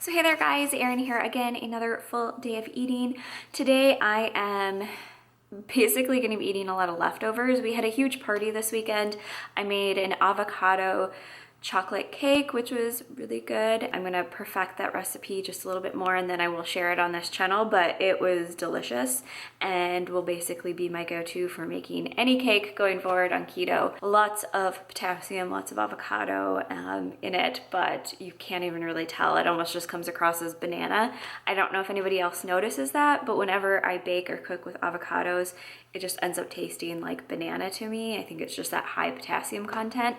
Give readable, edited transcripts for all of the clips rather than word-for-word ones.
So hey there guys, Erin here again, another full day of eating. Today I am basically going to be eating a lot of leftovers. We had a huge party this weekend. I made an avocado chocolate cake, which was really good. I'm going to perfect that recipe just a little bit more and then I will share it on this channel, but it was delicious and will basically be my go-to for making any cake going forward on keto. Lots of potassium, lots of avocado in it, but you can't even really tell. It almost just comes across as banana. I don't know if anybody else notices that, but whenever I bake or cook with avocados, it just ends up tasting like banana to me. I think it's just that high potassium content.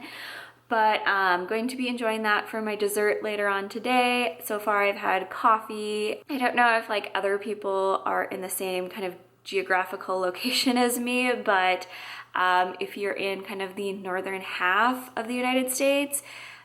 But I'm going to be enjoying that for my dessert later on today. So far I've had coffee. I don't know if like other people are in the same kind of geographical location as me, but if you're in kind of the northern half of the United States,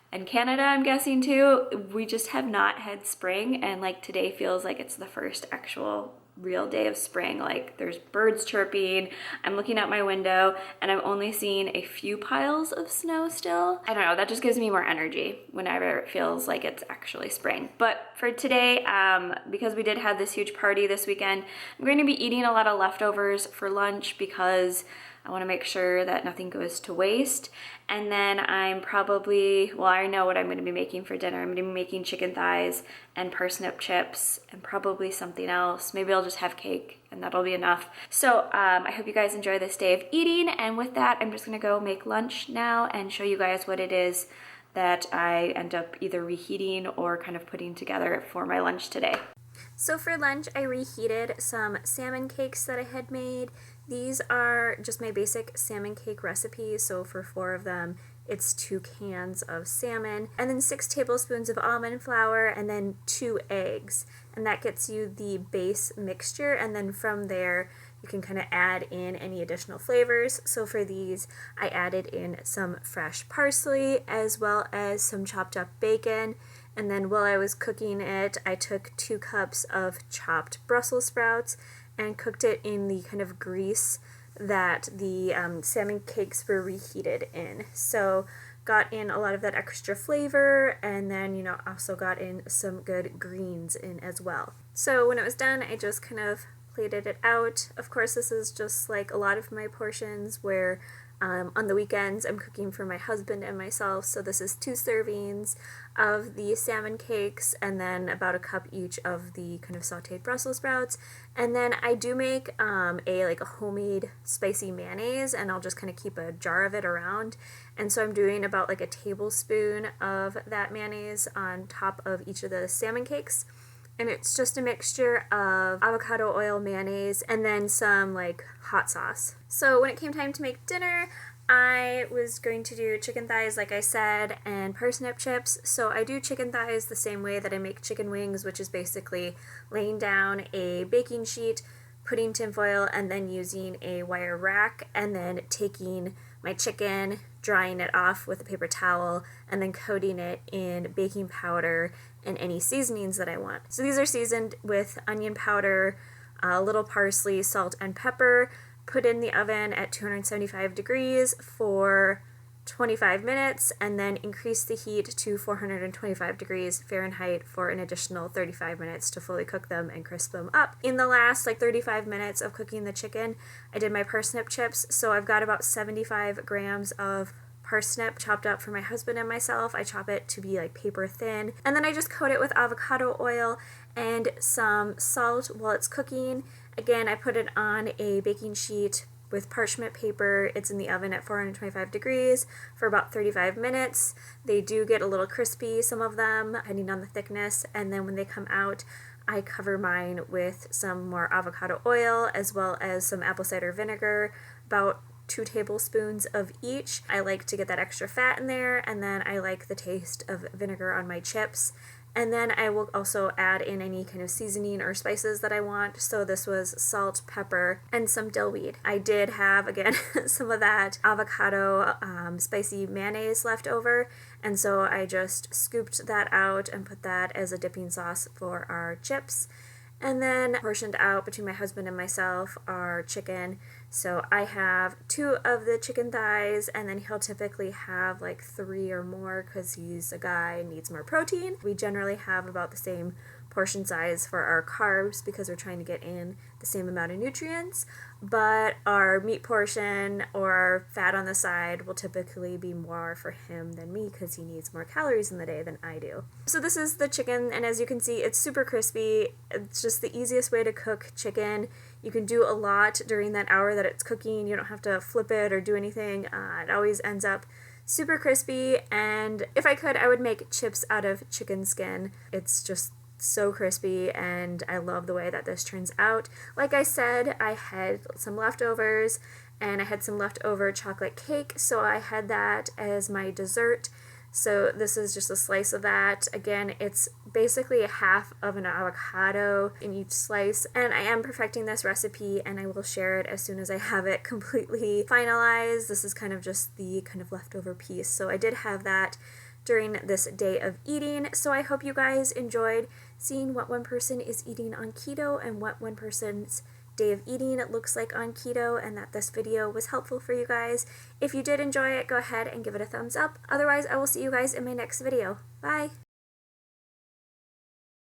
and Canada, I'm guessing too, we just have not had spring, and like today feels like it's the first actual real day of spring. Like there's birds chirping, I'm looking out my window and I'm only seeing a few piles of snow still. I don't know, that just gives me more energy whenever it feels like it's actually spring. But for today, because we did have this huge party this weekend, I'm going to be eating a lot of leftovers for lunch because I want to make sure that nothing goes to waste. And then I'm probably, well, I know what I'm going to be making for dinner. I'm going to be making chicken thighs and parsnip chips and probably something else. Maybe I'll just have cake and that'll be enough. So I hope you guys enjoy this day of eating. And with that, I'm just going to go make lunch now and show you guys what it is that I end up either reheating or kind of putting together for my lunch today. So for lunch, I reheated some salmon cakes that I had made. These are just my basic salmon cake recipes, so for 4 of them, it's 2 cans of salmon, and then 6 tablespoons of almond flour, and then 2 eggs. And that gets you the base mixture, and then from there, you can kind of add in any additional flavors. So for these, I added in some fresh parsley, as well as some chopped up bacon. And then while I was cooking it, I took 2 cups of chopped Brussels sprouts and cooked it in the kind of grease that the salmon cakes were reheated in. So got in a lot of that extra flavor, and then, you know, also got in some good greens in as well. So when it was done, I just kind of plated it out. Of course, this is just like a lot of my portions where on the weekends, I'm cooking for my husband and myself, so this is 2 servings of the salmon cakes and then about a cup each of the kind of sauteed Brussels sprouts. And then I do make a homemade spicy mayonnaise, and I'll just kind of keep a jar of it around. And so I'm doing about like a tablespoon of that mayonnaise on top of each of the salmon cakes. And it's just a mixture of avocado oil, mayonnaise, and then some like hot sauce. So when it came time to make dinner, I was going to do chicken thighs, like I said, and parsnip chips. So I do chicken thighs the same way that I make chicken wings, which is basically laying down a baking sheet, putting tinfoil, and then using a wire rack, and then taking my chicken, drying it off with a paper towel, and then coating it in baking powder and any seasonings that I want. So these are seasoned with onion powder, a little parsley, salt, and pepper. Put in the oven at 275 degrees for 25 minutes, and then increase the heat to 425 degrees Fahrenheit for an additional 35 minutes to fully cook them and crisp them up. In the last 35 minutes of cooking the chicken, I did my parsnip chips. So I've got about 75 grams of parsnip chopped up for my husband and myself. I chop it to be like paper thin, and then I just coat it with avocado oil and some salt while it's cooking. Again, I put it on a baking sheet with parchment paper. It's in the oven at 425 degrees for about 35 minutes. They do get a little crispy, some of them, depending on the thickness, and then when they come out, I cover mine with some more avocado oil as well as some apple cider vinegar, about 2 tablespoons of each. I like to get that extra fat in there, and then I like the taste of vinegar on my chips. And then I will also add in any kind of seasoning or spices that I want. So this was salt, pepper, and some dill weed. I did have, again, some of that avocado spicy mayonnaise left over. And so I just scooped that out and put that as a dipping sauce for our chips. And then portioned out between my husband and myself are chicken. So I have 2 of the chicken thighs, and then he'll typically have like 3 or more because he's a guy and needs more protein. We generally have about the same portion size for our carbs because we're trying to get in the same amount of nutrients, but our meat portion or fat on the side will typically be more for him than me because he needs more calories in the day than I do. So this is the chicken, and as you can see, it's super crispy. It's just the easiest way to cook chicken. You can do a lot during that hour that it's cooking. You don't have to flip it or do anything. It always ends up super crispy, and if I could, I would make chips out of chicken skin. It's just so crispy, and I love the way that this turns out. Like I said, I had some leftovers, and I had some leftover chocolate cake, so I had that as my dessert. So this is just a slice of that. Again, it's basically a half of an avocado in each slice, and I am perfecting this recipe, and I will share it as soon as I have it completely finalized. This is kind of just the kind of leftover piece, so I did have that during this day of eating. So I hope you guys enjoyed seeing what one person is eating on keto and what one person's day of eating looks like on keto, and that this video was helpful for you guys. If you did enjoy it, go ahead and give it a thumbs up. Otherwise, I will see you guys in my next video. Bye!